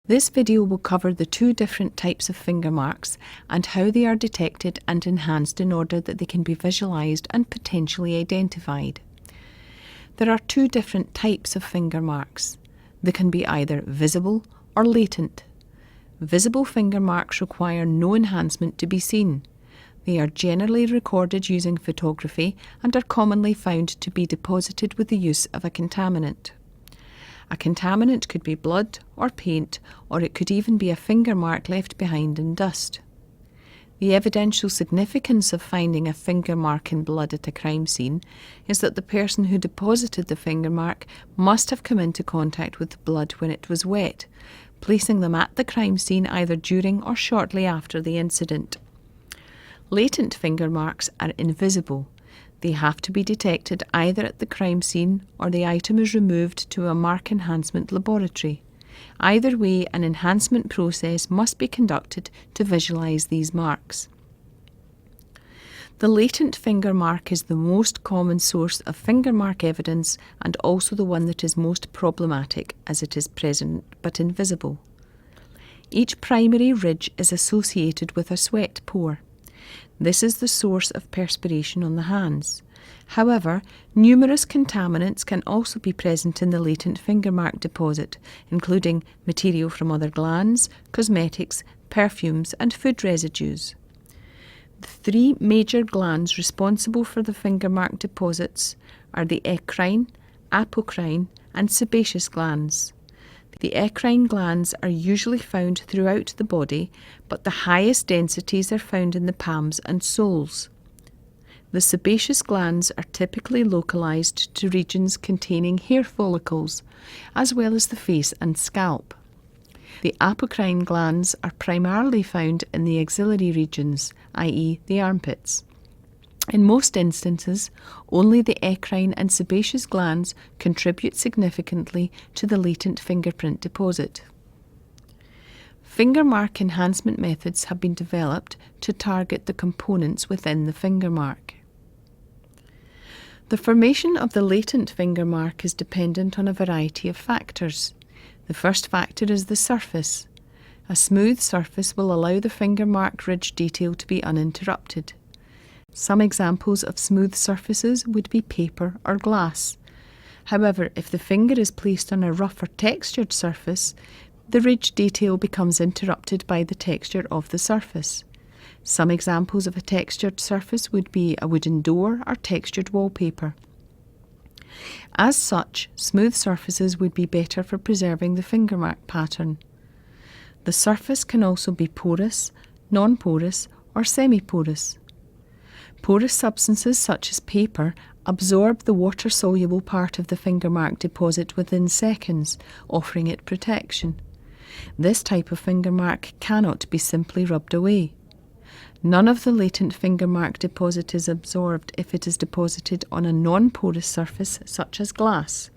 This video will cover the two different types of finger marks and how they are detected and enhanced in order that they can be visualised and potentially identified. There are two different types of finger marks. They can be either visible or latent. Visible finger marks require no enhancement to be seen. They are generally recorded using photography and are commonly found to be deposited with the use of a contaminant. A contaminant could be blood or paint, or it could even be a finger mark left behind in dust. The evidential significance of finding a finger mark in blood at a crime scene is that the person who deposited the finger mark must have come into contact with the blood when it was wet, placing them at the crime scene either during or shortly after the incident. Latent finger marks are invisible. They have to be detected either at the crime scene or the item is removed to a mark enhancement laboratory. Either way, an enhancement process must be conducted to visualise these marks. The latent finger mark is the most common source of finger mark evidence and also the one that is most problematic as it is present but invisible. Each primary ridge is associated with a sweat pore. This is the source of perspiration on the hands. However, numerous contaminants can also be present in the latent finger mark deposit, including material from other glands, cosmetics, perfumes, and food residues. The three major glands responsible for the finger mark deposits are the eccrine, apocrine, and sebaceous glands. The eccrine glands are usually found throughout the body, but the highest densities are found in the palms and soles. The sebaceous glands are typically localized to regions containing hair follicles, as well as the face and scalp. The apocrine glands are primarily found in the axillary regions, i.e. the armpits. In most instances, only the eccrine and sebaceous glands contribute significantly to the latent fingerprint deposit. Finger mark enhancement methods have been developed to target the components within the finger mark. The formation of the latent finger mark is dependent on a variety of factors. The first factor is the surface. A smooth surface will allow the finger mark ridge detail to be uninterrupted. Some examples of smooth surfaces would be paper or glass. However, if the finger is placed on a rough or textured surface, the ridge detail becomes interrupted by the texture of the surface. Some examples of a textured surface would be a wooden door or textured wallpaper. As such, smooth surfaces would be better for preserving the finger mark pattern. The surface can also be porous, non-porous, or semi-porous. Porous substances such as paper absorb the water-soluble part of the finger mark deposit within seconds, offering it protection. This type of finger mark cannot be simply rubbed away. None of the latent finger mark deposit is absorbed if it is deposited on a non-porous surface such as glass.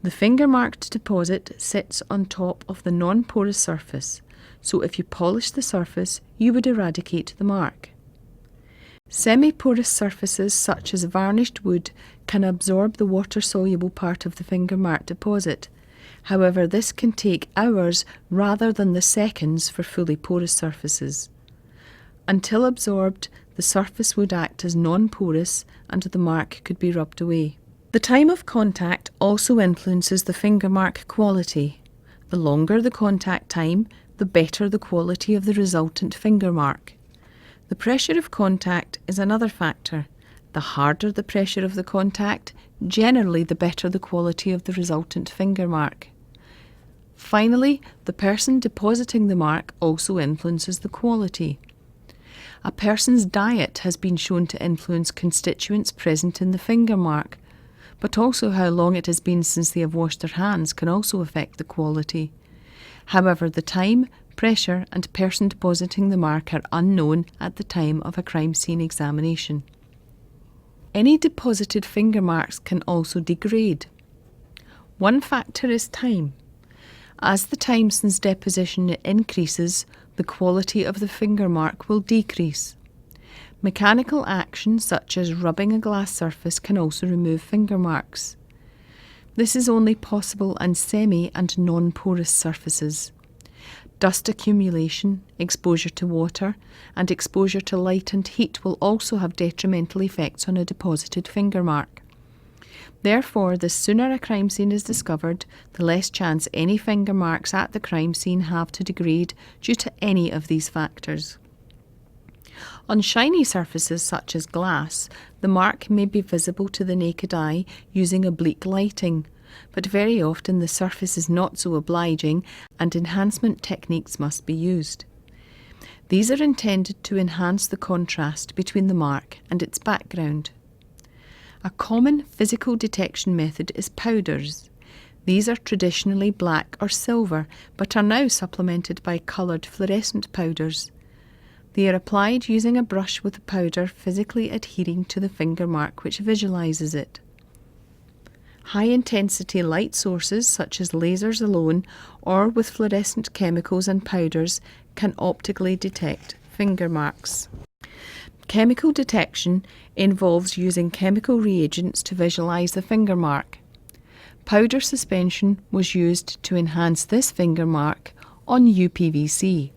The finger marked deposit sits on top of the non-porous surface, so if you polish the surface, you would eradicate the mark. Semi-porous surfaces such as varnished wood can absorb the water-soluble part of the finger mark deposit. However, this can take hours rather than the seconds for fully porous surfaces. Until absorbed, the surface would act as non-porous and the mark could be rubbed away. The time of contact also influences the finger mark quality. The longer the contact time, the better the quality of the resultant finger mark. The pressure of contact is another factor. The harder the pressure of the contact, generally the better the quality of the resultant finger mark. Finally, the person depositing the mark also influences the quality. A person's diet has been shown to influence constituents present in the finger mark, but also how long it has been since they have washed their hands can also affect the quality. However, the time, pressure and person depositing the mark are unknown at the time of a crime scene examination. Any deposited finger marks can also degrade. One factor is time. As the time since deposition increases, the quality of the finger mark will decrease. Mechanical action such as rubbing a glass surface can also remove finger marks. This is only possible on semi and non-porous surfaces. Dust accumulation, exposure to water, and exposure to light and heat will also have detrimental effects on a deposited finger mark. Therefore, the sooner a crime scene is discovered, the less chance any finger marks at the crime scene have to degrade due to any of these factors. On shiny surfaces such as glass, the mark may be visible to the naked eye using oblique lighting, but very often the surface is not so obliging and enhancement techniques must be used. These are intended to enhance the contrast between the mark and its background. A common physical detection method is powders. These are traditionally black or silver, but are now supplemented by coloured fluorescent powders. They are applied using a brush with the powder physically adhering to the finger mark which visualises it. High-intensity light sources such as lasers alone or with fluorescent chemicals and powders can optically detect finger marks. Chemical detection involves using chemical reagents to visualise the finger mark. Powder suspension was used to enhance this finger mark on UPVC.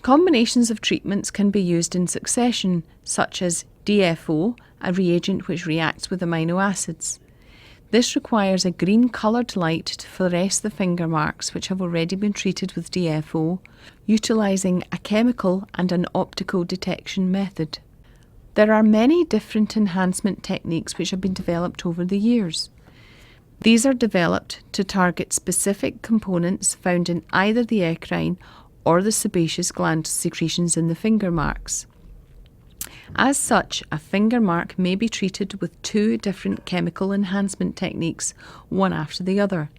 Combinations of treatments can be used in succession, such as DFO, a reagent which reacts with amino acids. This requires a green coloured light to fluoresce the finger marks which have already been treated with DFO, utilising a chemical and an optical detection method. There are many different enhancement techniques which have been developed over the years. These are developed to target specific components found in either the eccrine or the sebaceous gland secretions in the finger marks. As such, a finger mark may be treated with two different chemical enhancement techniques, one after the other.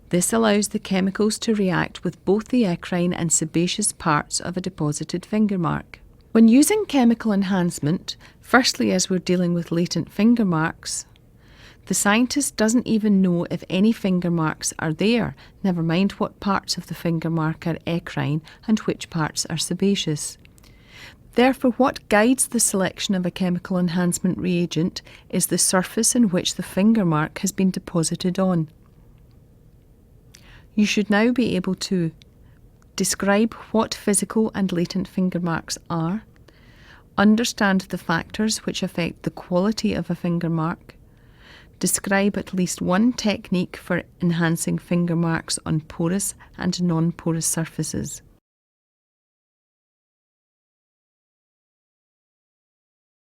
This allows the chemicals to react with both the eccrine and sebaceous parts of a deposited finger mark. When using chemical enhancement, firstly as we're dealing with latent finger marks, the scientist doesn't even know if any finger marks are there, never mind what parts of the finger mark are eccrine and which parts are sebaceous. Therefore, what guides the selection of a chemical enhancement reagent is the surface in which the finger mark has been deposited on. You should now be able to describe what physical and latent finger marks are, understand the factors which affect the quality of a finger mark, describe at least one technique for enhancing finger marks on porous and non-porous surfaces.